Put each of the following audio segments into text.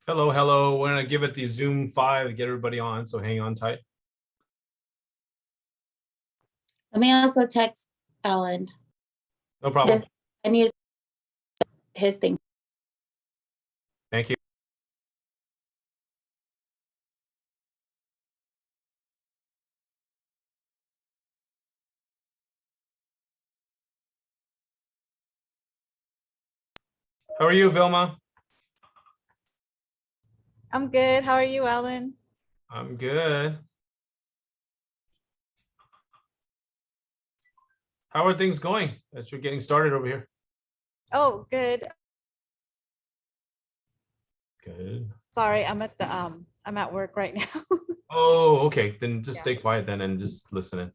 Hello, hello. We're gonna give it the Zoom 5 to get everybody on, so hang on tight. Let me also text Alan. No problem. I need his thing. Thank you. How are you, Vilma? I'm good. How are you, Alan? I'm good. How are things going as you're getting started over here? Oh, good. Good. Sorry, I'm at work right now. Oh, okay. Then just Yeah. stay quiet then and just listen in.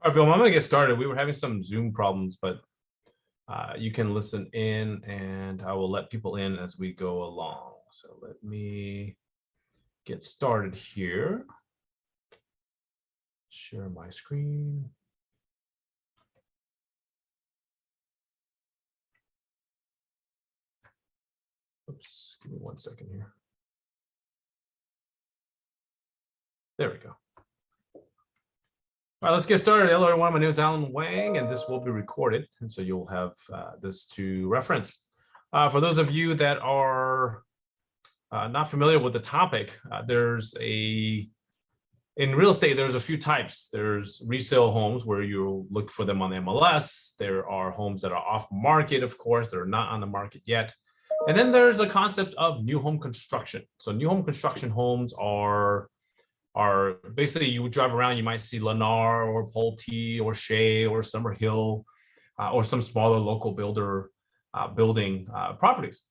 All right, Vilma, I'm gonna get started. We were having some Zoom problems, but you can listen in and I will let people in as we go along. So let me get started here. Share my screen. Oops, give me 1 second here. There we go. All right, let's get started. Hello, everyone. My name is Alan Wang, and this will be recorded, and so you'll have this to reference. For those of you that are not familiar with the topic, in real estate, there's a few types. There's resale homes where you'll look for them on the MLS. There are homes that are off market, of course, they're not on the market yet. And then there's a concept of new home construction. So new home construction homes are basically, you would drive around, you might see Lennar or Pulte or Shea or Summer Hill or some smaller local builder building properties.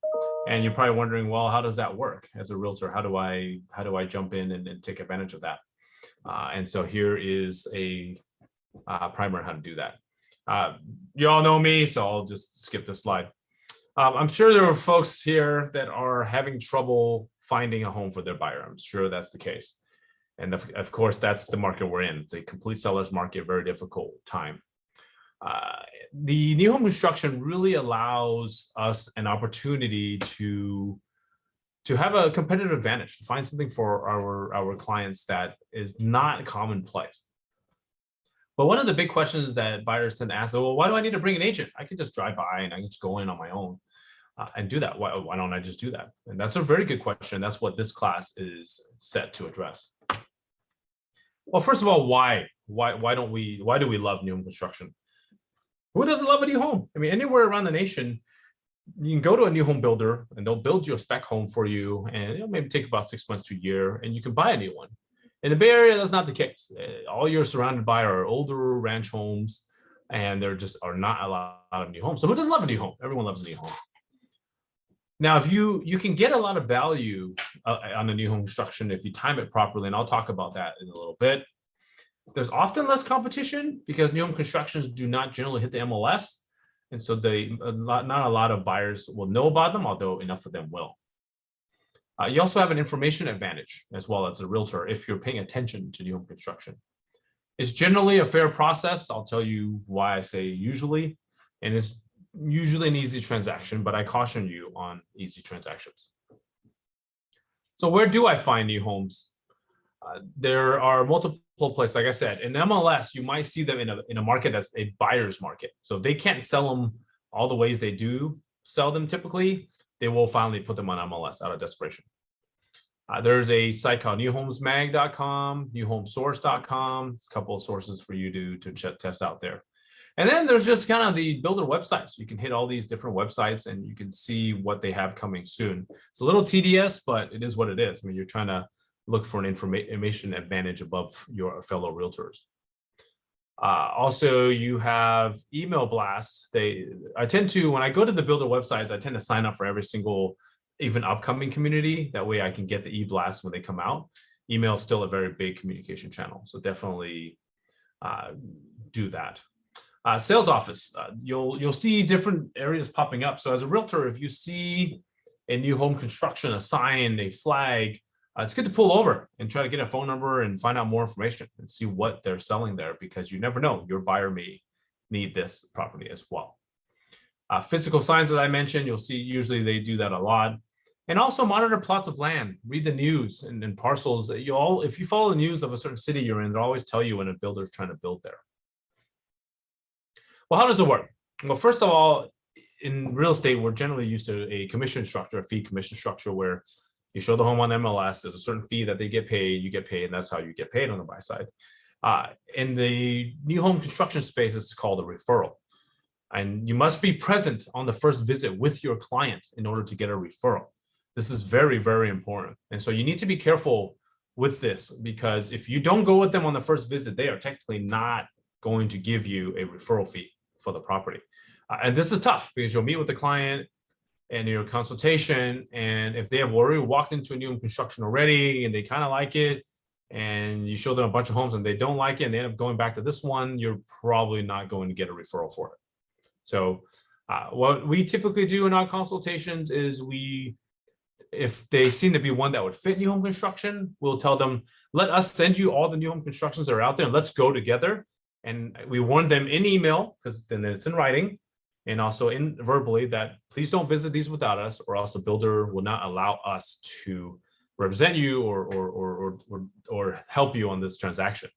And you're probably wondering, well, how does that work as a realtor? How do I jump in and take advantage of that? And so here is a primer on how to do that. You all know me, so I'll just skip this slide. I'm sure there are folks here that are having trouble finding a home for their buyer. I'm sure that's the case. And of course, that's the market we're in. It's a complete seller's market, very difficult time. The new home construction really allows us an opportunity to have a competitive advantage, to find something for our clients that is not commonplace. But one of the big questions that buyers tend to ask, well, why do I need to bring an agent? I can just drive by and I can just go in on my own and do that. Why don't I just do that? And that's a very good question. That's what this class is set to address. Well, first of all, why do we love new home construction? Who doesn't love a new home? I mean, anywhere around the nation, you can go to a new home builder and they'll build you a spec home for you, and it'll maybe take about 6 months to a year, and you can buy a new one. In the Bay Area, that's not the case. All you're surrounded by are older ranch homes, and there just are not a lot of new homes. So who doesn't love a new home? Everyone loves a new home. Now, if you can get a lot of value on a new home construction if you time it properly, and I'll talk about that in a little bit. There's often less competition because new home constructions do not generally hit the MLS. And so not a lot of buyers will know about them, although enough of them will. You also have an information advantage as well as a realtor if you're paying attention to new home construction. It's generally a fair process. I'll tell you why I say usually, and it's usually an easy transaction, but I caution you on easy transactions. So where do I find new homes? There are multiple places. Like I said, in MLS, you might see them in a market that's a buyer's market. So if they can't sell them all the ways they do sell them typically, they will finally put them on MLS out of desperation. There's a site called newhomesmag.com, newhomesource.com. It's a couple of sources for you to test out there. And then there's just kind of the builder websites. You can hit all these different websites and you can see what they have coming soon. It's a little tedious, but it is what it is. I mean, you're trying to look for an information advantage above your fellow realtors. Also, you have email blasts. I tend to, when I go to the builder websites, I tend to sign up for every single, even upcoming community. That way I can get the e-blasts when they come out. Email is still a very big communication channel. So definitely do that. Sales office, you'll see different areas popping up. So as a realtor, if you see a new home construction, a sign, a flag, it's good to pull over and try to get a phone number and find out more information and see what they're selling there, because you never know, your buyer may need this property as well. Physical signs that I mentioned, you'll see usually they do that a lot. And also monitor plots of land, read the news and parcels. If you follow the news of a certain city you're in, they'll always tell you when a builder is trying to build there. Well, how does it work? Well, first of all, in real estate, we're generally used to a commission structure, a fee commission structure, where you show the home on MLS, there's a certain fee that they get paid, you get paid, and that's how you get paid on the buy side. In the new home construction space, it's called a referral. And you must be present on the first visit with your client in order to get a referral. This is very, very important. And so you need to be careful with this, because if you don't go with them on the first visit, they are technically not going to give you a referral fee for the property. And this is tough because you'll meet with the client and your consultation, and if they have already walked into a new home construction already and they kind of like it, and you show them a bunch of homes and they don't like it and they end up going back to this one, you're probably not going to get a referral for it. So what we typically do in our consultations is if they seem to be one that would fit new home construction, we'll tell them, let us send you all the new home constructions that are out there and let's go together. And we warn them in email, because then it's in writing, and also in verbally, that please don't visit these without us, or else the builder will not allow us to represent you or help you on this transaction.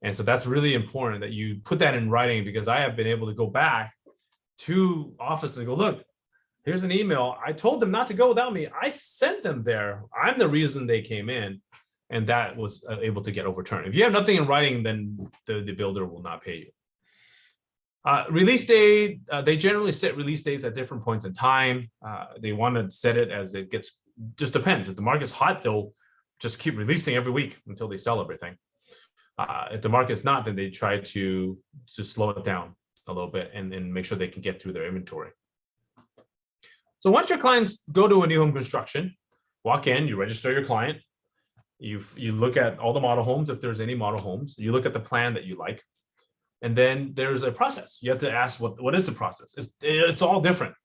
And so that's really important that you put that in writing, because I have been able to go back to office and go, look, here's an email. I told them not to go without me. I sent them there. I'm the reason they came in. And that was able to get overturned. If you have nothing in writing, then the builder will not pay you. Release date, they generally set release dates at different points in time. They want to set it as it gets, just depends. If the market's hot, they'll just keep releasing every week until they sell everything. If the market's not, then they try to slow it down a little bit and make sure they can get through their inventory. So once your clients go to a new home construction, walk in, you register your client. You look at all the model homes, if there's any model homes. You look at the plan that you like. And then there's a process. You have to ask what is the process? It's all different.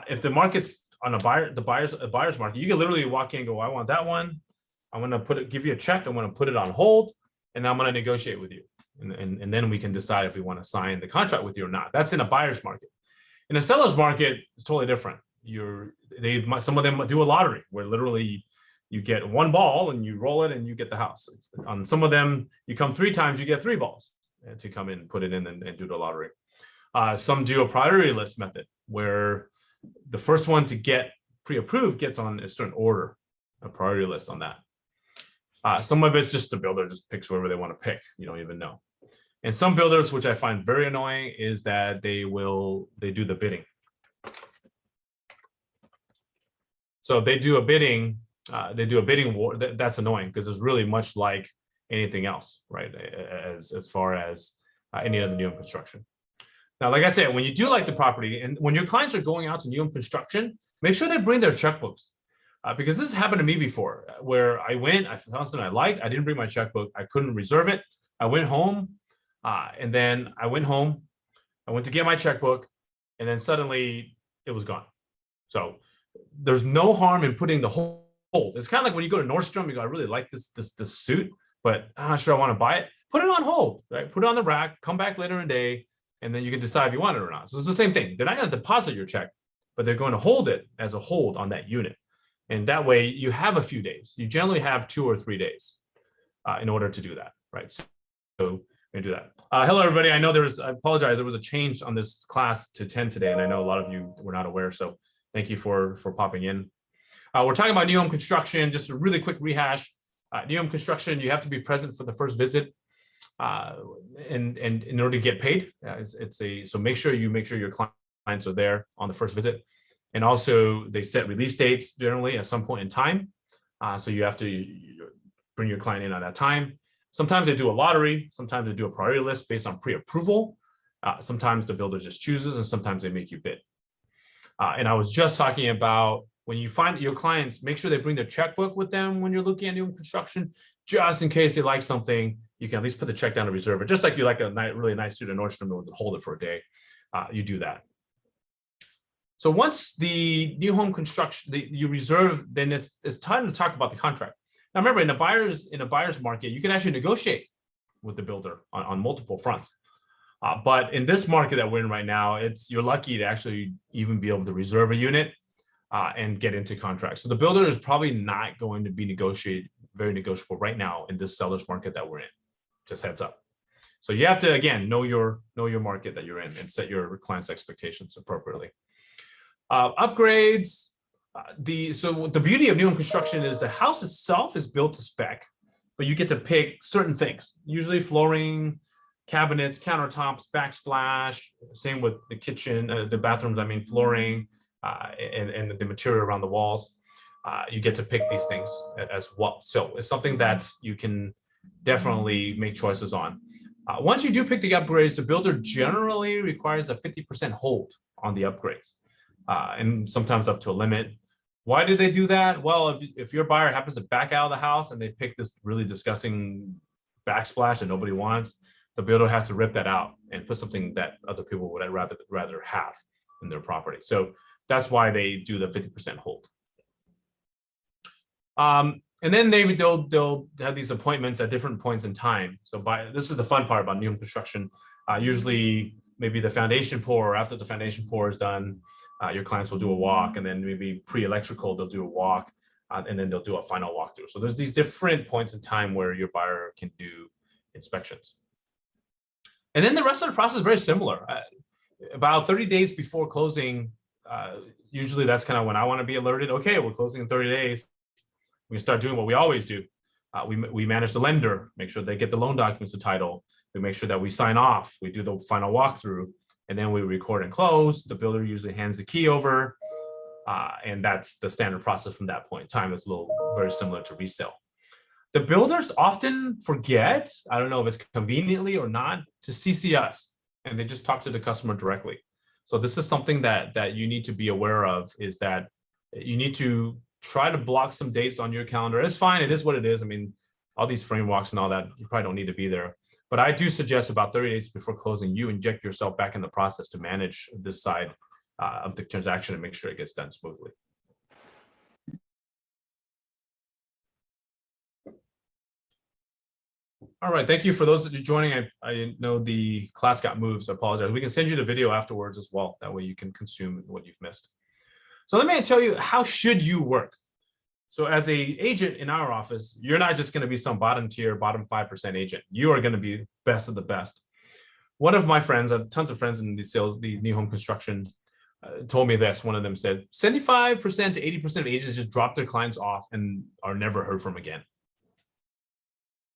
If the market's on a buyer's market, you can literally walk in and go, I want that one. I'm going to give you a check. I'm going to put it on hold, and I'm going to negotiate with you. And then we can decide if we want to sign the contract with you or not. That's in a buyer's market. In a seller's market, it's totally different. Some of them do a lottery where literally you get one ball and you roll it and you get the house. On some of them, you come 3 times, you get 3 balls to come in, put it in and do the lottery. Some do a priority list method where the first one to get pre-approved gets on a certain order, a priority list on that. Some of it's just the builder just picks whoever they want to pick. You don't even know. And some builders, which I find very annoying, is that they do the bidding. So if they do a bidding, war. That's annoying because it's really much like anything else, right? As far as any other new home construction. Now, like I said, when you do like the property and when your clients are going out to new home construction, make sure they bring their checkbooks. Because this has happened to me before where I found something I liked. I didn't bring my checkbook. I couldn't reserve it. I went home and then I went home. I went to get my checkbook and then suddenly it was gone. So there's no harm in putting the hold. It's kind of like when you go to Nordstrom, you go, I really like this suit, but I'm not sure I want to buy it. Put it on hold, right? Put it on the rack, come back later in the day, and then you can decide if you want it or not. So it's the same thing. They're not going to deposit your check, but they're going to hold it as a hold on that unit. And that way you have a few days. You generally have 2 or 3 days in order to do that, right? So we're gonna do that. Hello, everybody. I know I apologize. There was a change on this class to 10 today, and I know a lot of you were not aware. So thank you for popping in. We're talking about new home construction. Just a really quick rehash. New home construction, you have to be present for the first visit, and in order to get paid. So make sure your clients are there on the first visit. And also they set release dates generally at some point in time. So you have to bring your client in at that time. Sometimes they do a lottery. Sometimes they do a priority list based on pre-approval. Sometimes the builder just chooses and sometimes they make you bid. And I was just talking about when you find your clients, make sure they bring their checkbook with them when you're looking at new construction, just in case they like something, you can at least put the check down to reserve it. Just like you like a really nice suit at Nordstrom and hold it for a day, you do that. So once the new home construction, you reserve, then it's time to talk about the contract. Now remember, in a buyer's market, you can actually negotiate with the builder on multiple fronts. But in this market that we're in right now, you're lucky to actually even be able to reserve a unit and get into contract. So the builder is probably not going to be very negotiable right now in this seller's market that we're in. Just heads up. So you have to, again, know your market that you're in and set your client's expectations appropriately. Upgrades. So the beauty of new home construction is the house itself is built to spec, but you get to pick certain things, usually flooring, cabinets, countertops, backsplash, same with the kitchen, the bathrooms, flooring, and the material around the walls. You get to pick these things as well. So it's something that you can definitely make choices on. Once you do pick the upgrades, the builder generally requires a 50% hold on the upgrades. And sometimes up to a limit. Why do they do that? Well, if your buyer happens to back out of the house and they pick this really disgusting backsplash that nobody wants, the builder has to rip that out and put something that other people would rather have in their property. So that's why they do the 50% hold. And then they'll have these appointments at different points in time. So this is the fun part about new home construction. Usually maybe the foundation pour, or after the foundation pour is done, your clients will do a walk, and then maybe pre-electrical, they'll do a walk, and then they'll do a final walkthrough. So there's these different points in time where your buyer can do inspections. And then the rest of the process is very similar. About 30 days before closing, usually that's kind of when I want to be alerted. Okay, we're closing in 30 days. We can start doing what we always do. We manage the lender, make sure they get the loan documents, the title. We make sure that we sign off. We do the final walkthrough, and then we record and close. The builder usually hands the key over, and that's the standard process from that point in time. It's very similar to resale. The builders often forget, I don't know if it's conveniently or not, to CC us, and they just talk to the customer directly. So this is something that you need to be aware of, is that you need to try to block some dates on your calendar. It's fine, it is what it is. All these frame walks and all that, you probably don't need to be there. But I do suggest about 30 days before closing, you inject yourself back in the process to manage this side of the transaction and make sure it gets done smoothly. All right, thank you for those that are joining. I know the class got moved, so I apologize. We can send you the video afterwards as well. That way you can consume what you've missed. So let me tell you, how should you work? So as an agent in our office, you're not just going to be some bottom tier, bottom 5% agent. You are going to be best of the best. One of my friends, I have tons of friends in the new home construction, told me this. One of them said 75% to 80% of agents just drop their clients off and are never heard from again.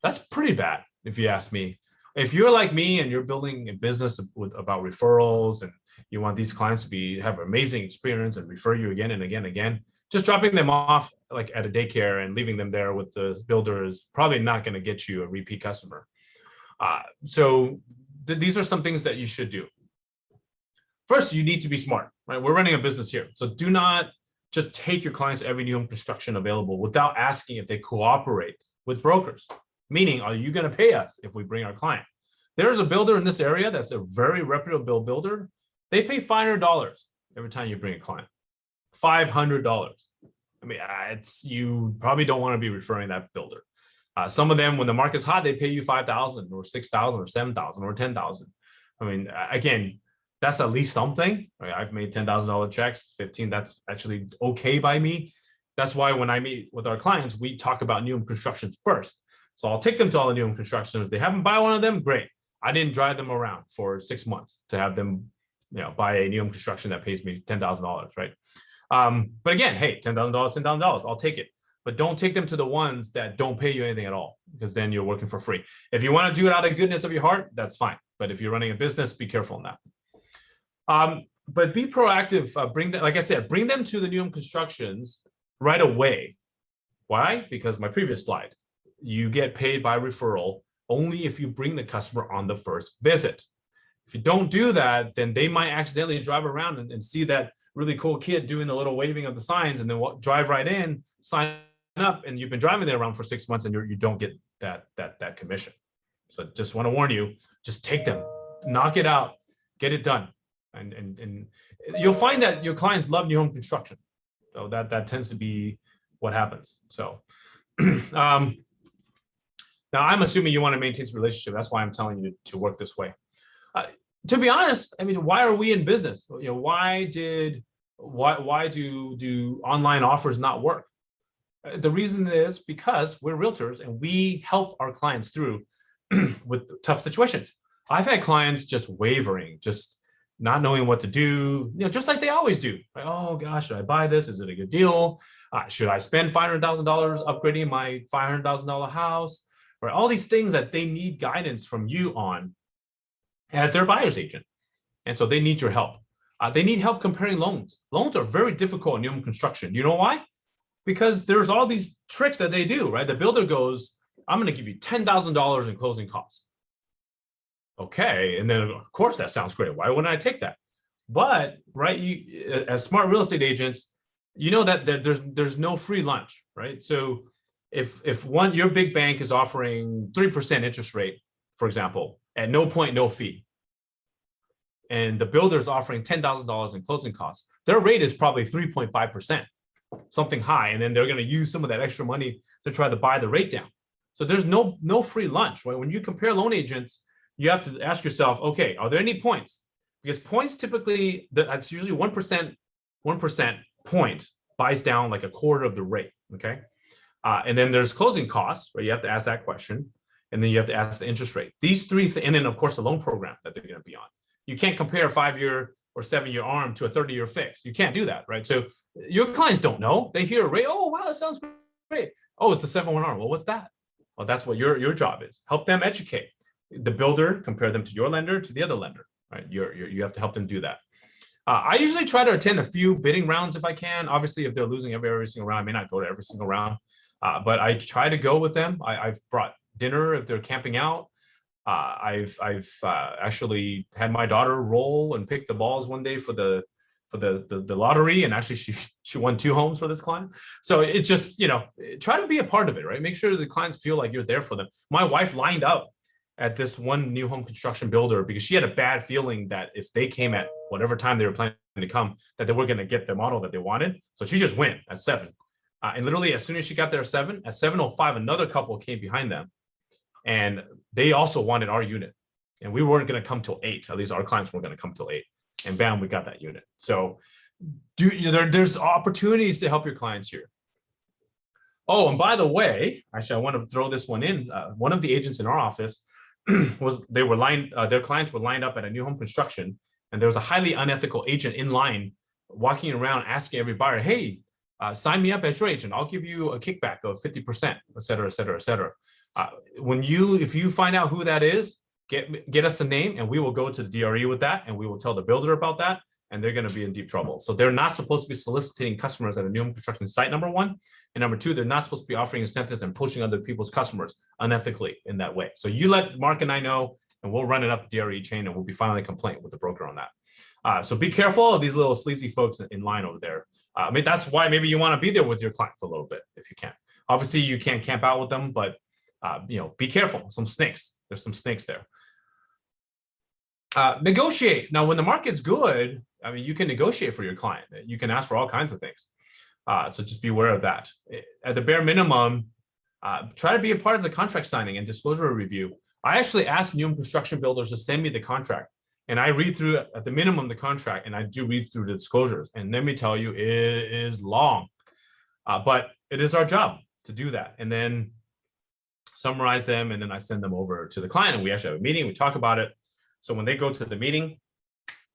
That's pretty bad, if you ask me. If you're like me and you're building a business about referrals and you want these clients to have an amazing experience and refer you again and again and again, just dropping them off like at a daycare and leaving them there with the builder is probably not going to get you a repeat customer. So these are some things that you should do. first, you need to be smart, right? We're running a business here. So do not just take your clients every new home construction available without asking if they cooperate with brokers. Meaning, are you going to pay us if we bring our client? There's a builder in this area that's a very reputable builder. They pay $500 every time you bring a client. $500. I mean, you probably don't want to be referring that builder. Some of them, when the market's hot, they pay you $5,000 or $6,000 or $7,000 or $10,000. I mean, again, that's at least something. Right? I've made $10,000 checks, 15. That's actually okay by me. That's why when I meet with our clients, we talk about new home constructions first. So I'll take them to all the new home constructions. If they haven't buy one of them, great. I didn't drive them around for 6 months to have them, buy a new home construction that pays me $10,000, right? But again, hey, $10,000, $10,000, I'll take it. But don't take them to the ones that don't pay you anything at all, because then you're working for free. If you want to do it out of goodness of your heart, that's fine. But if you're running a business, be careful in that. But be proactive. Bring them, like I said, bring them to the new home constructions right away. Why? Because my previous slide, you get paid by referral only if you bring the customer on the first visit. If you don't do that, then they might accidentally drive around and see that really cool kid doing the little waving of the signs, and then drive right in, sign up, and you've been driving there around for 6 months, and you don't get that commission. So just want to warn you, just take them, knock it out, get it done, and you'll find that your clients love new home construction. So that tends to be what happens. So now I'm assuming you want to maintain this relationship. That's why I'm telling you to work this way. To be honest, I mean, why are we in business? Why do online offers not work? The reason is because we're realtors and we help our clients through with tough situations. I've had clients just wavering, just not knowing what to do, just like they always do. Like, oh gosh, should I buy this? Is it a good deal? Should I spend $500,000 upgrading my $500,000 house? Right? All these things that they need guidance from you on as their buyer's agent. And so they need your help. They need help comparing loans. Loans are very difficult in new home construction. You know why? Because there's all these tricks that they do, right? The builder goes, I'm going to give you $10,000 in closing costs. Okay. And then of course that sounds great. Why wouldn't I take that? But right, you, as smart real estate agents, you know that there's no free lunch, right? So if your big bank is offering 3% interest rate, for example, at no point, no fee, and the builder is offering $10,000 in closing costs, their rate is probably 3.5%, something high. And then they're going to use some of that extra money to try to buy the rate down. So there's no free lunch, right? When you compare loan agents, you have to ask yourself, okay, are there any points? Because points typically, that's usually 1% point buys down like a quarter of the rate, okay? And then there's closing costs, right? You have to ask that question. And then you have to ask the interest rate. These three, and then of course the loan program that they're going to be on. You can't compare a 5-year or 7-year ARM to a 30-year fix. You can't do that, right? So your clients don't know. They hear a rate. Oh, wow, that sounds great. Oh, it's a 7-1 ARM. Well, what's that? Well, that's what your job is. Help them educate the builder, compare them to your lender, to the other lender, right? You have to help them do that. I usually try to attend a few bidding rounds if I can. Obviously, if they're losing every single round, I may not go to every single round, but I try to go with them. I've brought dinner if they're camping out. I've actually had my daughter roll and pick the balls one day for the lottery, and actually she won 2 homes for this client. So it just, try to be a part of it, right? Make sure the clients feel like you're there for them. My wife lined up at this one new home construction builder because she had a bad feeling that if they came at whatever time they were planning to come, that they were going to get the model that they wanted. So she just went at 7. And literally as soon as she got there at 7:05, another couple came behind them. And they also wanted our unit. And we weren't going to come till 8. At least our clients weren't going to come till 8. And bam, we got that unit. So there's opportunities to help your clients here. Oh, and by the way, actually, I want to throw this one in. One of the agents in our office their clients were lined up at a new home construction. And there was a highly unethical agent in line walking around asking every buyer, hey, sign me up as your agent. I'll give you a kickback of 50%, et cetera, et cetera, et cetera. If you find out who that is, get us a name and we will go to the DRE with that and we will tell the builder about that, and they're going to be in deep trouble. So they're not supposed to be soliciting customers at a new home construction site, number one. And number two, they're not supposed to be offering incentives and pushing other people's customers unethically in that way. So you let Mark and I know, and we'll run it up the DRE chain, and we'll be filing a complaint with the broker on that. So be careful of these little sleazy folks in line over there. I mean, that's why maybe you want to be there with your client for a little bit if you can. Obviously, you can't camp out with them, but be careful. Some snakes. There's some snakes there. Negotiate. Now, when the market's good, I mean, you can negotiate for your client. You can ask for all kinds of things. So just be aware of that. At the bare minimum, try to be a part of the contract signing and disclosure review. I actually asked new construction builders to send me the contract, and I read through at the minimum the contract, and I do read through the disclosures. And let me tell you, it is long, but it is our job to do that, and then summarize them, and then I send them over to the client, and we actually have a meeting. We talk about it. So when they go to the meeting,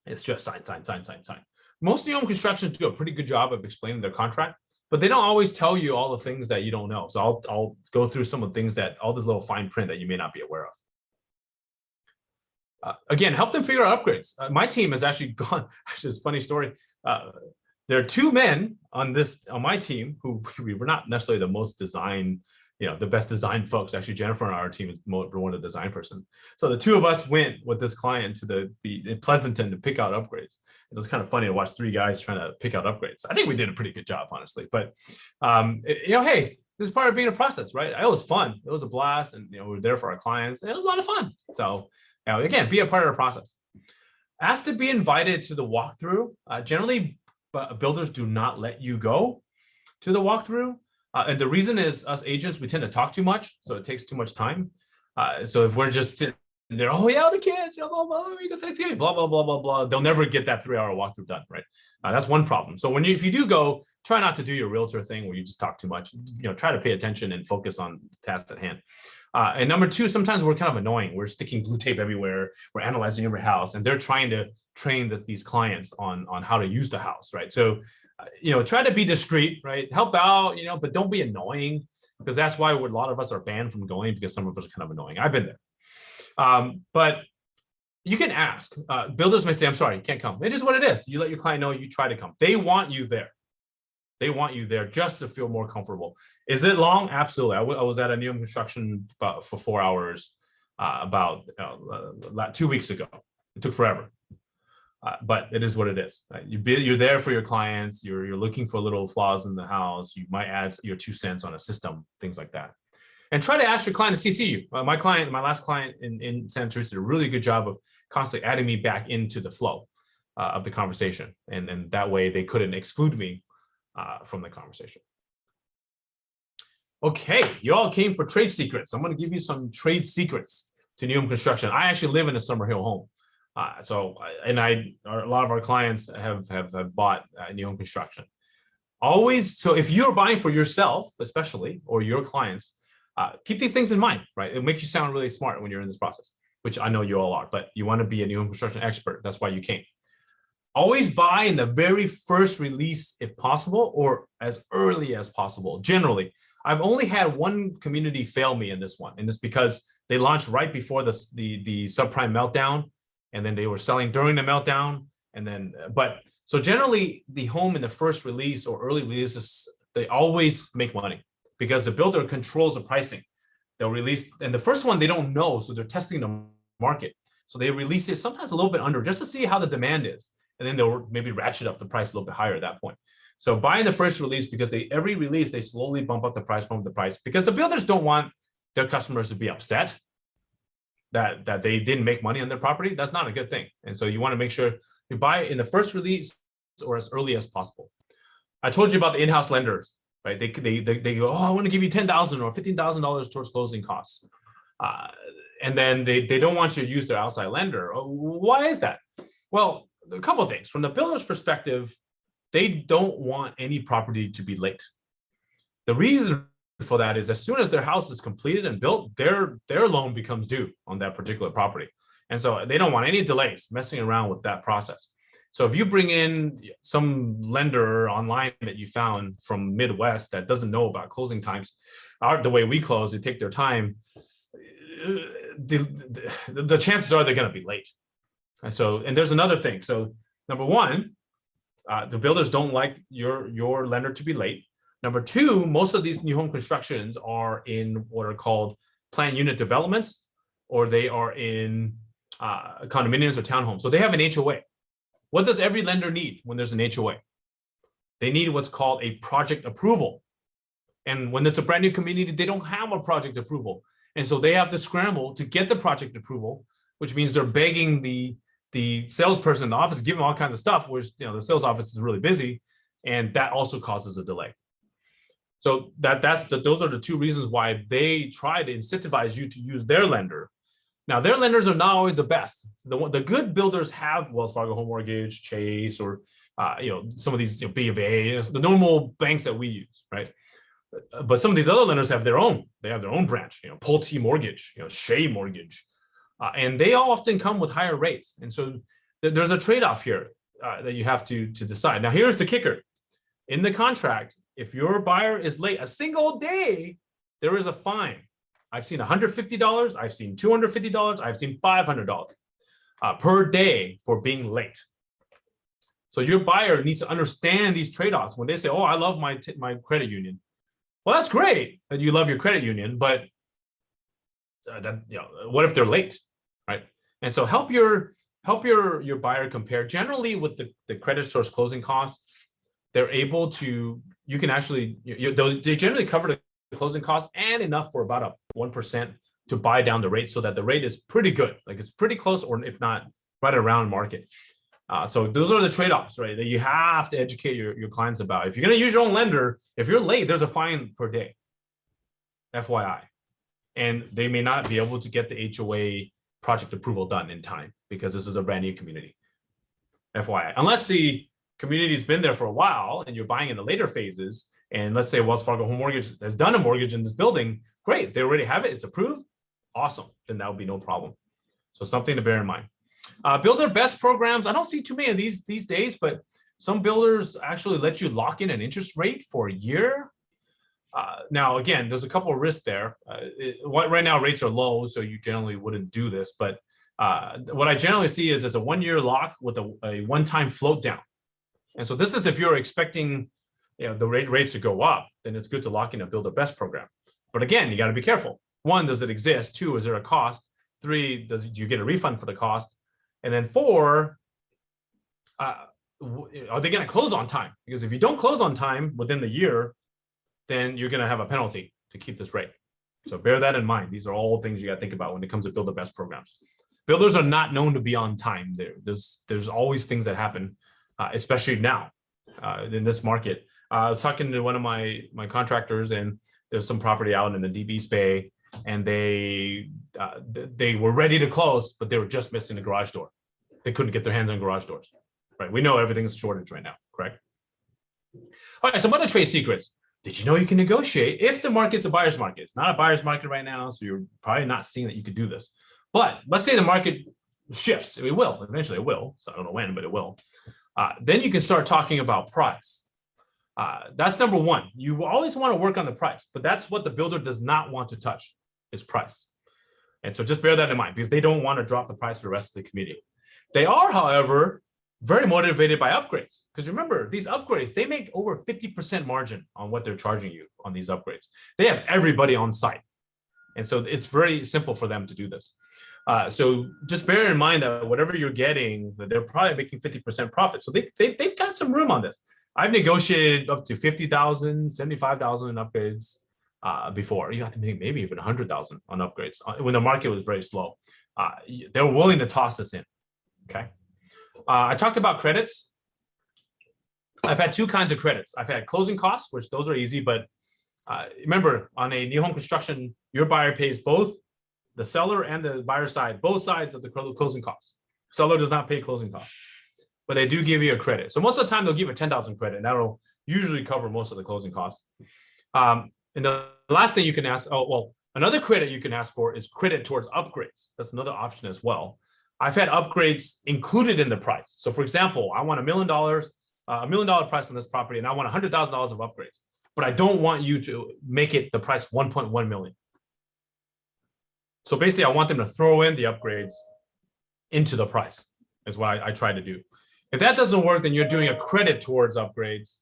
it's just sign, sign, sign, sign, sign. Most new home constructions do a pretty good job of explaining their contract, but they don't always tell you all the things that you don't know. So I'll go through some of the things that all this little fine print that you may not be aware of. Again, help them figure out upgrades. My team has actually gone. Actually, it's a funny story. There are two men on my team who we were not necessarily the most design, the best design folks. Actually, Jennifer on our team is one of the design person. So the two of us went with this client to in Pleasanton to pick out upgrades. It was kind of funny to watch three guys trying to pick out upgrades. I think we did a pretty good job, honestly. But hey, this is part of being a process, right? It was fun. It was a blast, and we were there for our clients, and it was a lot of fun. So again, be a part of the process. Ask to be invited to the walkthrough. Generally, builders do not let you go to the walkthrough. And the reason is us agents, we tend to talk too much, so it takes too much time. So if we're just sitting there, oh yeah, the kids, blah, blah, blah, Thanksgiving, blah, blah, blah, blah, blah, they'll never get that 3-hour walkthrough done, right? That's one problem. So if you do go, try not to do your realtor thing where you just talk too much. Try to pay attention and focus on the task at hand. And number two, sometimes we're kind of annoying. We're sticking blue tape everywhere. We're analyzing every house, and they're trying to train these clients on how to use the house, right? So try to be discreet, right? Help out, but don't be annoying, because that's why a lot of us are banned from going, because some of us are kind of annoying. I've been there. But you can ask. Builders may say, I'm sorry, you can't come. It is what it is. You let your client know you try to come. They want you there. They want you there just to feel more comfortable. Is it long? Absolutely. I was at a new construction for 4 hours about 2 weeks ago. It took forever. But it is what it is. You're there for your clients. You're looking for little flaws in the house. You might add your 2 cents on a system, things like that. And try to ask your client to CC you. My last client in Santa Teresa did a really good job of constantly adding me back into the flow of the conversation. And that way they couldn't exclude me from the conversation. Okay, you all came for trade secrets. I'm going to give you some trade secrets to new home construction. I actually live in a Summer Hill home. A lot of our clients have bought new home construction. So if you're buying for yourself, especially, or your clients, keep these things in mind, right? It makes you sound really smart when you're in this process, which I know you all are, but you want to be a new home construction expert. That's why you came. Always buy in the very first release if possible, or as early as possible. Generally, I've only had one community fail me in this one, and it's because they launched right before the subprime meltdown, and then they were selling during the meltdown. So generally the home in the first release or early releases, they always make money because the builder controls the pricing. They'll release, and the first one they don't know, so they're testing the market. So they release it sometimes a little bit under just to see how the demand is. And then they'll maybe ratchet up the price a little bit higher at that point. So buying the first release, because every release, they slowly bump up the price, because the builders don't want their customers to be upset that they didn't make money on their property. That's not a good thing. And so you want to make sure you buy in the first release or as early as possible. I told you about the in-house lenders, right? They go, oh, I want to give you $10,000 or $15,000 towards closing costs. And then they don't want you to use their outside lender. Why is that? Well, a couple of things. From the builder's perspective, they don't want any property to be late. The reason for that is as soon as their house is completed and built, their loan becomes due on that particular property. And so they don't want any delays messing around with that process. So if you bring in some lender online that you found from Midwest that doesn't know about closing times, the way we close, they take their time, the chances are they're going to be late. And there's another thing. So number one, the builders don't like your lender to be late. Number two, most of these new home constructions are in what are called planned unit developments. or they are in condominiums or townhomes. So they have an HOA. What does every lender need when there's an HOA? They need what's called a project approval. And when it's a brand new community, they don't have a project approval. And so they have to scramble to get the project approval, which means they're begging the salesperson in the office, giving all kinds of stuff, which the sales office is really busy. And that also causes a delay. So those are the two reasons why they try to incentivize you to use their lender. Now, their lenders are not always the best. The good builders have Wells Fargo Home Mortgage, Chase, or some of these B of A, the normal banks that we use, right? But some of these other lenders have their own. They have their own branch, Pulte Mortgage, Shea Mortgage, and they often come with higher rates. And so there's a trade-off here that you have to decide. Now, here's the kicker: in the contract, if your buyer is late a single day, there is a fine. I've seen $150, I've seen $250, I've seen $500 per day for being late. So your buyer needs to understand these trade-offs. When they say, "Oh, I love my credit union," well, that's great that you love your credit union, but what if they're late, right? And so help your buyer compare. Generally, with the credit source closing costs, they're able to. You can actually they generally cover the closing costs and enough for about a 1% to buy down the rate, so that the rate is pretty good, like it's pretty close, or if not, right around market. So those are the trade-offs, right, that you have to educate your clients about. If you're going to use your own lender, if you're late, there's a fine per day, FYI. And they may not be able to get the HOA project approval done in time because this is a brand new community, FYI. Unless the community's been there for a while and you're buying in the later phases, and let's say Wells Fargo Home Mortgage has done a mortgage in this building, great, they already have it, it's approved, awesome, then that would be no problem. So something to bear in mind. Builder best programs, I don't see too many of these days, but some builders actually let you lock in an interest rate for a year. Now, again, there's a couple of risks there. Right now, rates are low, so you generally wouldn't do this. But what I generally see is it's a 1-year lock with a one-time float down. And so this is if you're expecting the rates to go up, then it's good to lock in a builder best program. But again, you got to be careful. 1, does it exist? 2, is there a cost? 3, do you get a refund for the cost? And then 4, are they going to close on time? Because if you don't close on time within the year, then you're going to have a penalty to keep this rate. So bear that in mind. These are all things you got to think about when it comes to builder best programs. Builders are not known to be on time. There's always things that happen, especially now in this market. I was talking to one of my contractors, and there's some property out in the DB Bay, and they were ready to close, but they were just missing the garage door. They couldn't get their hands on garage doors, right? We know everything's shortage right now, correct? All right, some other trade secrets. Did you know you can negotiate if the market's a buyer's market? It's not a buyer's market right now, so you're probably not seeing that you could do this. But let's say the market shifts. It will, eventually it will. So I don't know when, but it will. Then you can start talking about price. That's number 1. You always want to work on the price, but that's what the builder does not want to touch, is price. And so just bear that in mind, because they don't want to drop the price for the rest of the community. They are, however, very motivated by upgrades. Because remember, these upgrades, they make over 50% margin on what they're charging you on these upgrades. They have everybody on site. And so it's very simple for them to do this. So just bear in mind that whatever you're getting, that they're probably making 50% profit. So they've got some room on this. I've negotiated up to 50,000, 75,000 in upgrades before. You have to make maybe even 100,000 on upgrades when the market was very slow. They were willing to toss this in. Okay. I talked about credits. I've had 2 kinds of credits. I've had closing costs, which those are easy, but remember, on a new home construction, your buyer pays both the seller and the buyer side, both sides of the closing costs. Seller does not pay closing costs, but they do give you a credit. So most of the time they'll give a 10,000 credit, and that'll usually cover most of the closing costs. And the last thing you can ask, another credit you can ask for is credit towards upgrades. That's another option as well. I've had upgrades included in the price. So for example, I want $1 million price on this property, and I want $100,000 of upgrades, but I don't want you to make it the price 1.1 million. So basically I want them to throw in the upgrades into the price is what I try to do. If that doesn't work, then you're doing a credit towards upgrades,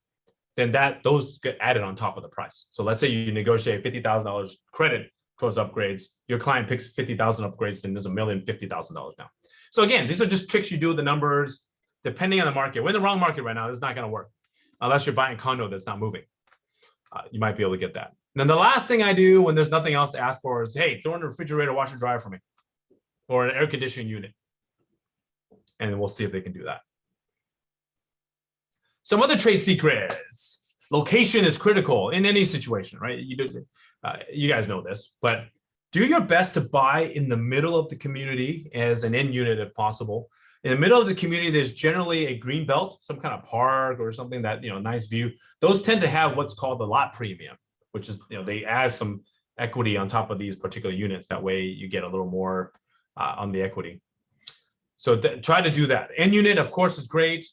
then those get added on top of the price. So let's say you negotiate $50,000 credit towards upgrades. Your client picks 50,000 upgrades, and there's $1,050,000 now. So again, these are just tricks you do with the numbers, depending on the market. We're in the wrong market right now. This is not going to work unless you're buying a condo that's not moving. You might be able to get that. And then the last thing I do when there's nothing else to ask for is, hey, throw in a refrigerator, washer, dryer for me, or an air conditioning unit. And we'll see if they can do that. Some other trade secrets. Location is critical in any situation, right? You guys know this, but do your best to buy in the middle of the community as an end unit if possible. In the middle of the community, there's generally a green belt, some kind of park or something that, nice view. Those tend to have what's called the lot premium, which is, they add some equity on top of these particular units. That way you get a little more on the equity. So try to do that. End unit, of course, is great.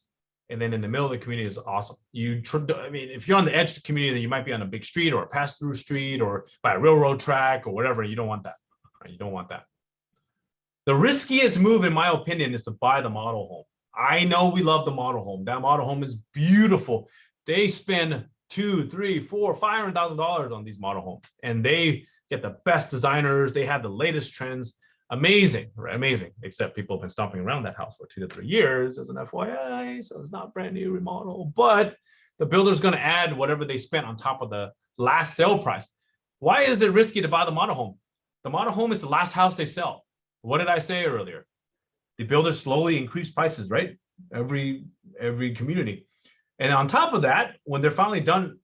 And then in the middle of the community is awesome. If you're on the edge of the community, then you might be on a big street or a pass-through street or by a railroad track or whatever. You don't want that. Right? You don't want that. The riskiest move, in my opinion, is to buy the model home. I know we love the model home. That model home is beautiful. They spend $200,000, $300,000, $400,000, $500,000 on these model homes, and they get the best designers. They have the latest trends. Amazing, right? Amazing. Except people have been stomping around that house for 2 to 3 years as an FYI, so it's not brand new remodel. But the builder's going to add whatever they spent on top of the last sale price. Why is it risky to buy the model home? The model home is the last house they sell. What did I say earlier? The builders slowly increase prices, right? Every community. And on top of that, when they're finally done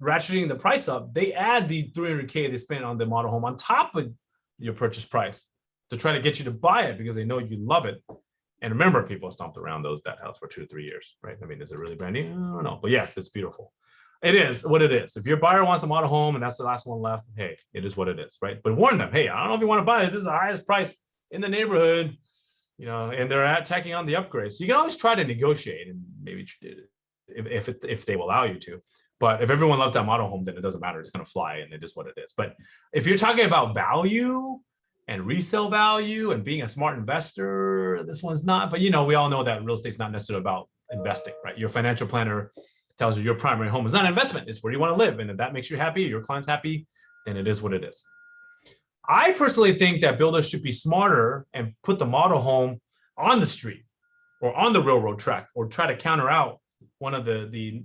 ratcheting the price up, they add the $300K they spent on the model home on top of your purchase price to try to get you to buy it because they know you love it. And remember, people stomped around that house for 2 to 3 years, right? I mean, is it really brand new? I don't know. But yes, it's beautiful. It is what it is. If your buyer wants a model home and that's the last one left, hey, it is what it is, right? But warn them, hey, I don't know if you want to buy it. This is the highest price in the neighborhood, and they're tacking on the upgrades. So you can always try to negotiate and maybe if they will allow you to. But if everyone loves that model home, then it doesn't matter. It's going to fly and it is what it is. But if you're talking about value and resale value and being a smart investor, this one's not. But, we all know that real estate's not necessarily about investing, right? Your financial planner tells you your primary home is not an investment. It's where you want to live. And if that makes you happy, your client's happy, then it is what it is. I personally think that builders should be smarter and put the model home on the street or on the railroad track or try to counter out one of the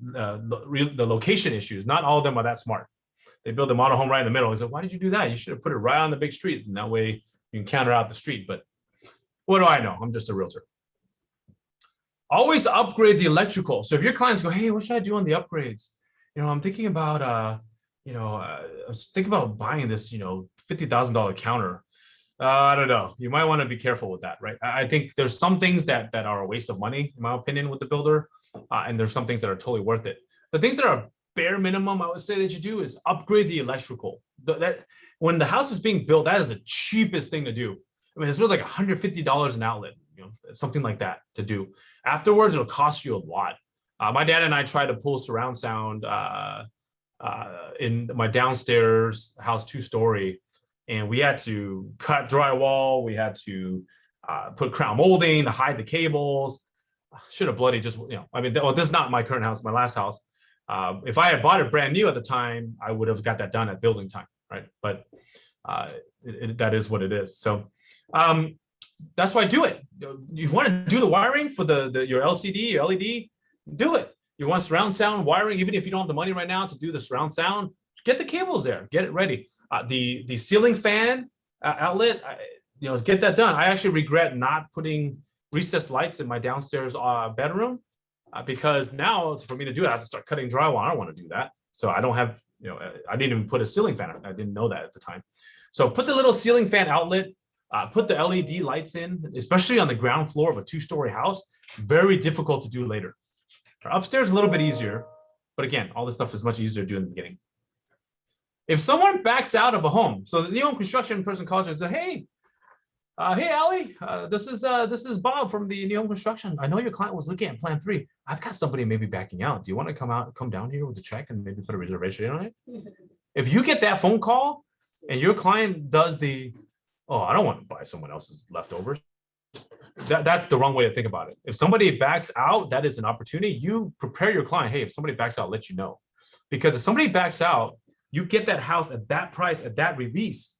location issues. Not all of them are that smart. They build the model home right in the middle. I said, why did you do that? You should have put it right on the big street. And that way you can counter out the street. But what do I know? I'm just a realtor. Always upgrade the electrical. So if your clients go, hey, what should I do on the upgrades? I'm thinking about, I was thinking about buying this, $50,000 counter. I don't know. You might want to be careful with that, right? I think there's some things that are a waste of money, in my opinion, with the builder. And there's some things that are totally worth it. The things that are bare minimum, I would say that you do is upgrade the electrical. When the house is being built, that is the cheapest thing to do. I mean, it's really like $150 an outlet, something like that to do. Afterwards, it'll cost you a lot. My dad and I tried to pull surround sound in my downstairs house, 2-story, and we had to cut drywall. We had to put crown molding to hide the cables. Should have bloody just, this is not my current house, my last house. If I had bought it brand new at the time, I would have got that done at building time, right? But that is what it is. So that's why I do it. You want to do the wiring for your LCD, your LED, do it. You want surround sound wiring, even if you don't have the money right now to do the surround sound, get the cables there, get it ready. The ceiling fan outlet, get that done. I actually regret not putting recessed lights in my downstairs bedroom because now for me to do it, I have to start cutting drywall. I don't want to do that. So I don't have, I didn't even put a ceiling fan. I didn't know that at the time. So put the little ceiling fan outlet, put the LED lights in, especially on the ground floor of a 2-story house. Very difficult to do later. Upstairs, a little bit easier. But again, all this stuff is much easier to do in the beginning. If someone backs out of a home, so the new home construction person calls you and says, hey, Allie, this is Bob from the new home construction. I know your client was looking at plan 3. I've got somebody maybe backing out. Do you want to come down here with a check and maybe put a reservation on it? If you get that phone call and your client does I don't want to buy someone else's leftovers. That's the wrong way to think about it. If somebody backs out, that is an opportunity. You prepare your client. Hey, if somebody backs out, let you know. Because if somebody backs out, you get that house at that price, at that release,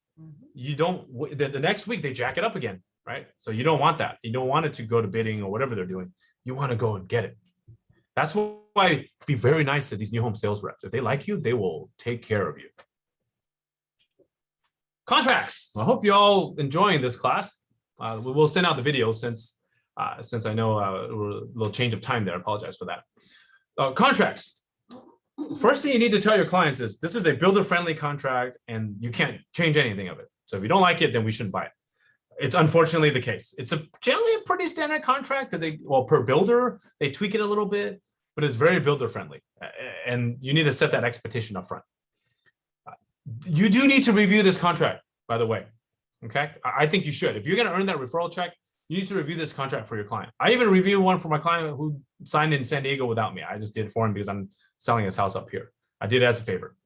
you don't, the next week they jack it up again, right? So you don't want that. You don't want it to go to bidding or whatever they're doing. You want to go and get it. That's why be very nice to these new home sales reps. If they like you, they will take care of you. Contracts. I hope you all enjoying this class. We will send out the video since I know we're a little change of time there. I apologize for that. Contracts. First thing you need to tell your clients is this is a builder-friendly contract and you can't change anything of it. So if you don't like it, then we shouldn't buy it. It's unfortunately the case. It's generally a pretty standard contract because per builder, they tweak it a little bit, but it's very builder-friendly. And you need to set that expectation up front. You do need to review this contract, by the way. Okay, I think you should. If you're going to earn that referral check, you need to review this contract for your client. I even reviewed one for my client who signed in San Diego without me. I just did it for him because I'm selling his house up here. I did it as a favor.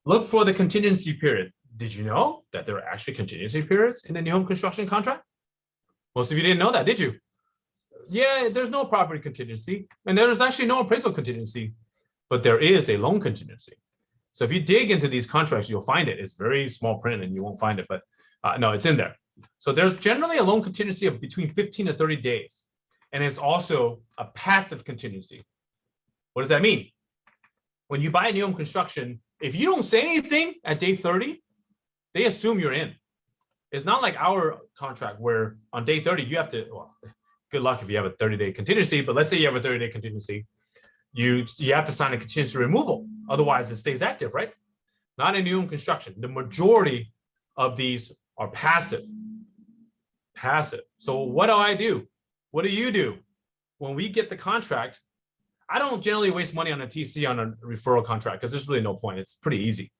Look for the contingency period. Did you know that there are actually contingency periods in the new home construction contract? Most of you didn't know that, did you? Yeah, there's no property contingency, and there's actually no appraisal contingency, but there is a loan contingency. So if you dig into these contracts, you'll find it. It's very small print and you won't find it, but no, it's in there. So there's generally a loan contingency of between 15 to 30 days. And it's also a passive contingency. What does that mean? When you buy a new home construction, if you don't say anything at day 30, they assume you're in. It's not like our contract where on day 30, you have to, well, good luck if you have a 30-day contingency, but let's say you have a 30-day contingency. You have to sign a contingency removal. Otherwise, it stays active, right? Not in new home construction. The majority of these are passive. Passive. So what do? What do you do? When we get the contract, I don't generally waste money on a TC on a referral contract because there's really no point. It's pretty easy.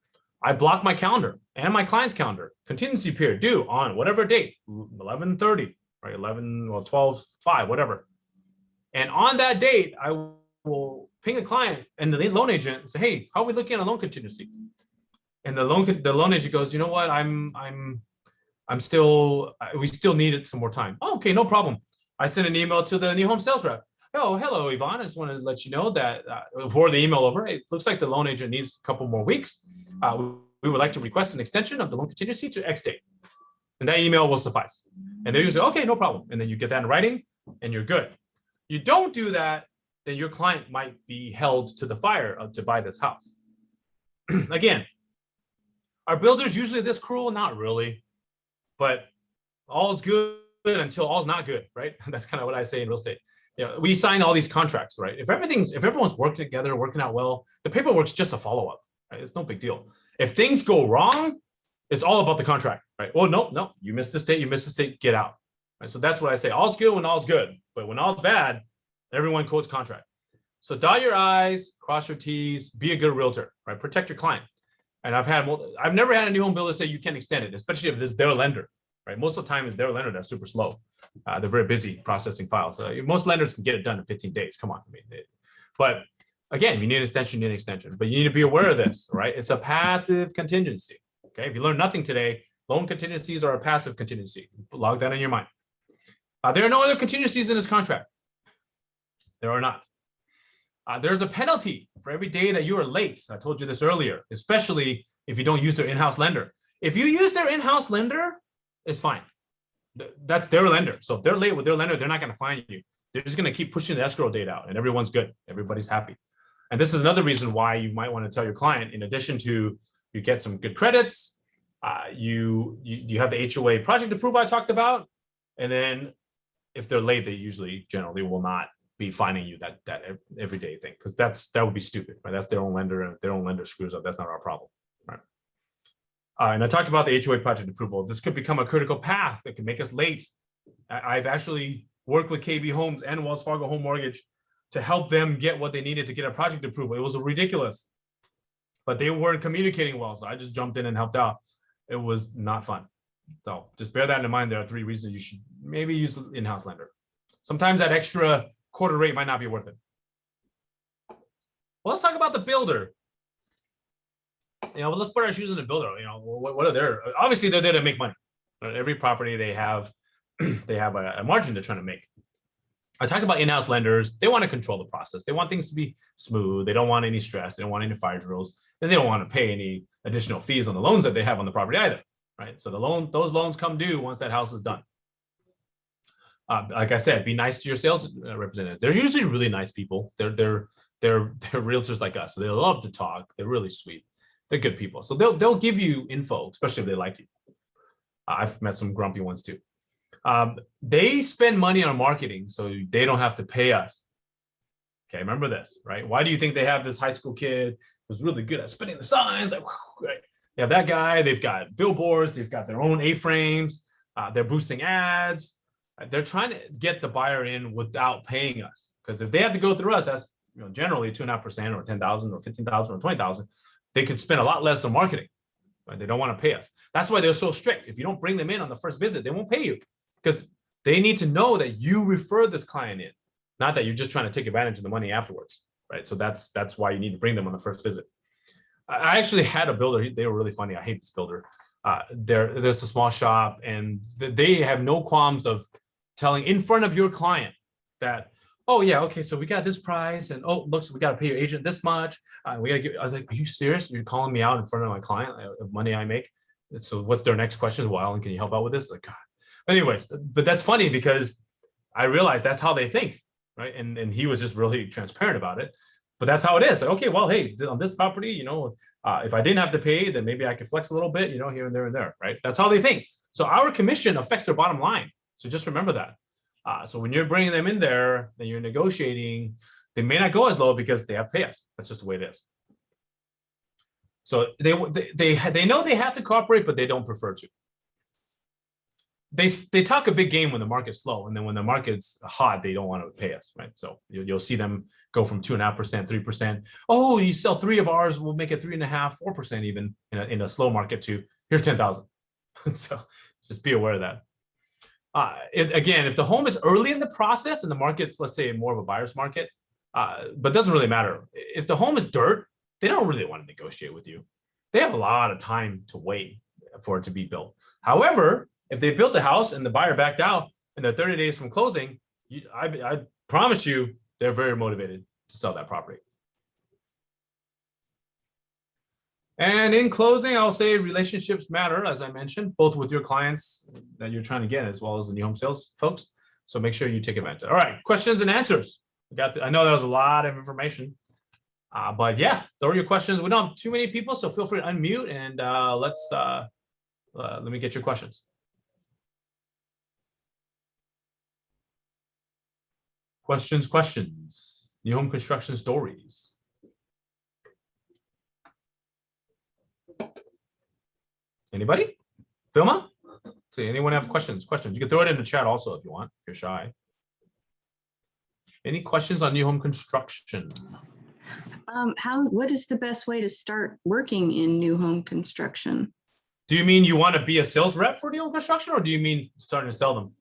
I block my calendar and my client's calendar. Contingency period due on whatever date, 11/30, right? 11, well, 12/5, whatever. And on that date, I will ping a client and the loan agent and say, hey, how are we looking at a loan contingency? And the loan agent goes, you know what, we still need some more time. Oh, okay, no problem. I sent an email to the new home sales rep. Oh, hello, Yvonne. I just wanted to let you know that before the email over, it looks like the loan agent needs a couple more weeks. We would like to request an extension of the loan contingency to X date. And that email will suffice. And then you say, okay, no problem. And then you get that in writing and you're good. You don't do that, then your client might be held to the fire to buy this house. Again, are builders usually this cruel? Not really, but all's good until all's not good, right? That's kind of what I say in real estate. You know, we sign all these contracts, right? If everyone's working together, working out well, the paperwork's just a follow-up, right? It's no big deal. If things go wrong, it's all about the contract, right? Oh, no, you missed this date, get out. Right? So that's what I say. All's good when all's good, but when all's bad, everyone quotes contract. So dot your I's, cross your T's, be a good realtor, right? Protect your client. And I've never had a new home builder say you can't extend it, especially if it's their lender, right? Most of the time it's their lender that's super slow. They're very busy processing files. Most lenders can get it done in 15 days. Come on. But again, you need an extension, but you need to be aware of this, right? It's a passive contingency. Okay. If you learn nothing today, loan contingencies are a passive contingency. Log that in your mind. There are no other contingencies in this contract. There are not. There's a penalty for every day that you are late. I told you this earlier, especially if you don't use their in-house lender. If you use their in-house lender, it's fine. That's their lender. So if they're late with their lender, they're not going to fine you. They're just going to keep pushing the escrow date out and everyone's good. Everybody's happy. And this is another reason why you might want to tell your client, in addition to you get some good credits, you have the HOA project approval I talked about. And then if they're late, they generally will not be fining you that everyday thing, because that would be stupid, right? That's their own lender, and if their own lender screws up, that's not our problem, right? And I talked about the HOA project approval. This could become a critical path that can make us late. I've actually worked with KB Homes and Wells Fargo Home Mortgage to help them get what they needed to get a project approval. It was ridiculous, but they weren't communicating well, so I just jumped in and helped out. It was not fun. So just bear that in mind. There are 3 reasons you should maybe use an in-house lender. Sometimes that extra quarter rate might not be worth it. Well, let's talk about the builder. Let's put our shoes in the builder. What are their? Obviously, they're there to make money. Every property they have, they have a margin they're trying to make. I talked about in-house lenders. They want to control the process. They want things to be smooth. They don't want any stress. They don't want any fire drills, and they don't want to pay any additional fees on the loans that they have on the property either. right? So those loans come due once that house is done. Like I said, be nice to your sales representative. They're usually really nice people. They're realtors like us. So they love to talk. They're really sweet. They're good people. So they'll give you info, especially if they like you. I've met some grumpy ones too. They spend money on marketing, so they don't have to pay us. Okay, remember this, right? Why do you think they have this high school kid who's really good at spinning the signs? Like, right? They have that guy. They've got billboards. They've got their own A-frames. They're boosting ads. They're trying to get the buyer in without paying us, because if they have to go through us, that's generally 2.5% or 10,000 or 15,000 or 20,000. They could spend a lot less on marketing. Right? They don't want to pay us. That's why they're so strict. If you don't bring them in on the first visit, they won't pay you, because they need to know that you refer this client in, not that you're just trying to take advantage of the money afterwards, right? So that's why you need to bring them on the first visit. I actually had a builder. They were really funny. I hate this builder. There's a small shop, and they have no qualms of telling in front of your client that, oh yeah, okay, so we got this price, and oh, look, so we got to pay your agent this much. We got to give. I was like, are you serious? You're calling me out in front of my client of money I make? So what's their next question? Well, Alan, can you help out with this? Like, God. Anyways, but that's funny because I realized that's how they think, right? And he was just really transparent about it. But that's how it is. Like, okay, well, hey, on this property, if I didn't have to pay, then maybe I could flex a little bit, here and there, right? That's how they think. So our commission affects their bottom line. So just remember that. So when you're bringing them in there, then you're negotiating, they may not go as low because they have to pay us. That's just the way it is. So they know they have to cooperate, but they don't prefer to. They talk a big game when the market's slow, and then when the market's hot, they don't want to pay us, right? So you'll see them go from 2.5%, 3%. Oh, you sell 3 of ours, we'll make it 3.5%, 4% even in a slow market too. Here's 10,000. So just be aware of that. Again, if the home is early in the process and the market's, let's say, more of a buyer's market, but it doesn't really matter. If the home is dirt, they don't really want to negotiate with you. They have a lot of time to wait for it to be built. However, if they built a house and the buyer backed out and they're 30 days from closing, I promise you, they're very motivated to sell that property. And in closing, I'll say relationships matter, as I mentioned, both with your clients that you're trying to get, as well as the new home sales folks. So make sure you take advantage. All right, questions and answers. I know that was a lot of information, but yeah, throw your questions. We don't have too many people, so feel free to unmute and let me get your questions. Questions. New home construction stories. Anybody? Vilma? See, anyone have questions? You can throw it in the chat also if you want, if you're shy. Any questions on new home construction? What is the best way to start working in new home construction? Do you mean you want to be a sales rep for new home construction, or do you mean starting to sell them?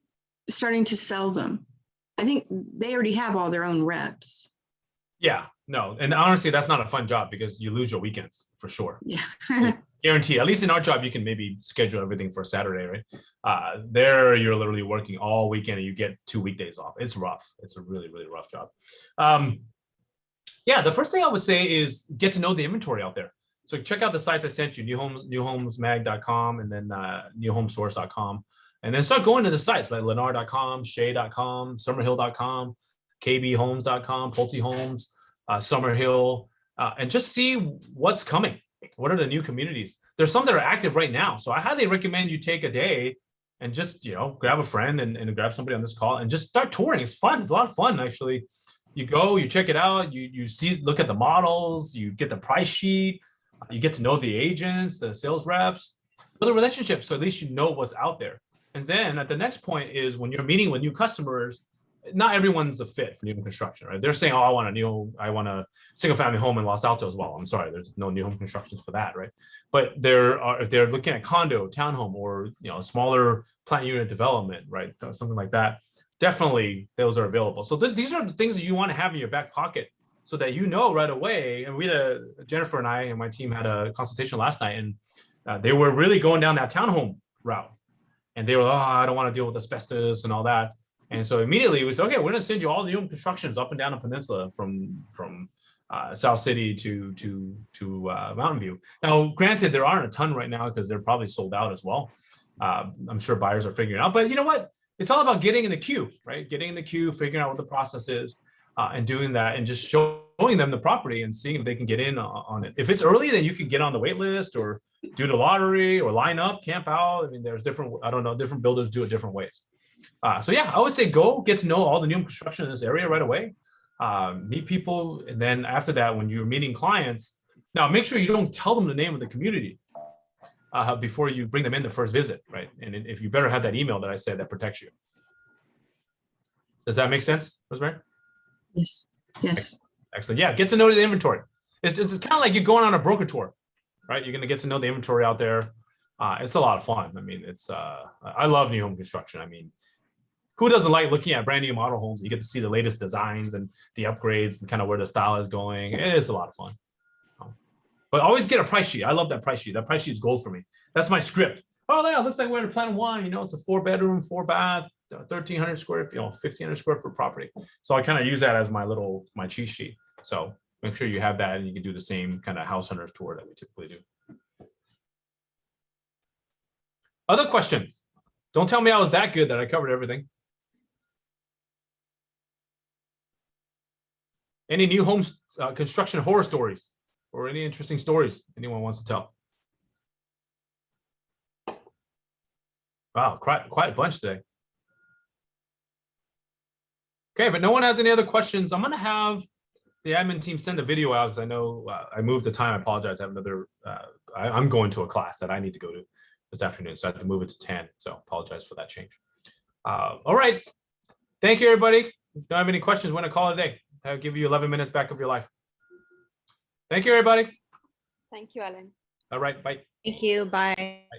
Starting to sell them. I think they already have all their own reps. Yeah, no. And honestly, that's not a fun job because you lose your weekends for sure. Yeah. Guarantee. At least in our job, you can maybe schedule everything for Saturday, right? There, you're literally working all weekend and you get 2 weekdays off. It's rough. It's a really, really rough job. Yeah, the first thing I would say is get to know the inventory out there. So check out the sites I sent you, newhomesmag.com and then newhomesource.com. And then start going to the sites like lennar.com, shea.com, summerhill.com, kbhomes.com, Pulte Homes, Summerhill, and just see what's coming. What are the new communities? There's some that are active right now. So I highly recommend you take a day and just, grab a friend and grab somebody on this call and just start touring. It's fun. It's a lot of fun, actually. You go, you check it out, you see, look at the models, you get the price sheet, you get to know the agents, the sales reps, build a relationship. So at least you know what's out there. And then at the next point is when you're meeting with new customers, not everyone's a fit for new home construction, right? They're saying, oh, I want a single family home in Los Altos. Well, I'm sorry, there's no new home constructions for that, right? But if they're looking at condo, townhome, or smaller plant unit development, right? Something like that, definitely those are available. So these are the things that you want to have in your back pocket so that right away. And Jennifer and I and my team had a consultation last night, and they were really going down that townhome route. And they were, I don't want to deal with asbestos and all that. And so immediately we said, okay, we're going to send you all the new constructions up and down the peninsula from South City to Mountain View. Now, granted, there aren't a ton right now because they're probably sold out as well. I'm sure buyers are figuring it out, but you know what? It's all about getting in the queue, right? Getting in the queue, figuring out what the process is, and doing that, and just showing them the property and seeing if they can get in on it. If it's early, then you can get on the wait list or do the lottery or line up, camp out. I mean, there's different, I don't know, different builders do it different ways. So yeah, I would say go get to know all the new construction in this area right away. Meet people, and then after that, when you're meeting clients, now make sure you don't tell them the name of the community before you bring them in the first visit, right? And if you better have that email that I said that protects you. Does that make sense, Rosemary? Yes, yes. Excellent. Yeah, get to know the inventory. It's kind of like you're going on a broker tour, right? You're going to get to know the inventory out there. It's a lot of fun. I mean, it's I love new home construction. I mean, who doesn't like looking at brand new model homes? You get to see the latest designs and the upgrades and kind of where the style is going. It is a lot of fun. But always get a price sheet. I love that price sheet. That price sheet is gold for me. That's my script. Oh, yeah, it looks like we're in plan one. You know, it's a 4-bedroom, 4-bath, 1,300 square, 1,500 square foot property. So I kind of use that as my cheat sheet. So make sure you have that, and you can do the same kind of house hunters tour that we typically do. Other questions? Don't tell me I was that good that I covered everything. Any new homes construction horror stories or any interesting stories anyone wants to tell? Wow, quite a bunch today. Okay, but no one has any other questions. I'm gonna have the admin team send the video out because I know I moved the time. I apologize. I have another, I'm going to a class that I need to go to this afternoon, so I have to move it to 10. So apologize for that change. All right, thank you, everybody. If you don't have any questions, we're gonna call it a day. I'll give you 11 minutes back of your life. Thank you, everybody. Thank you, Alan. All right, bye. Thank you. Bye. Bye.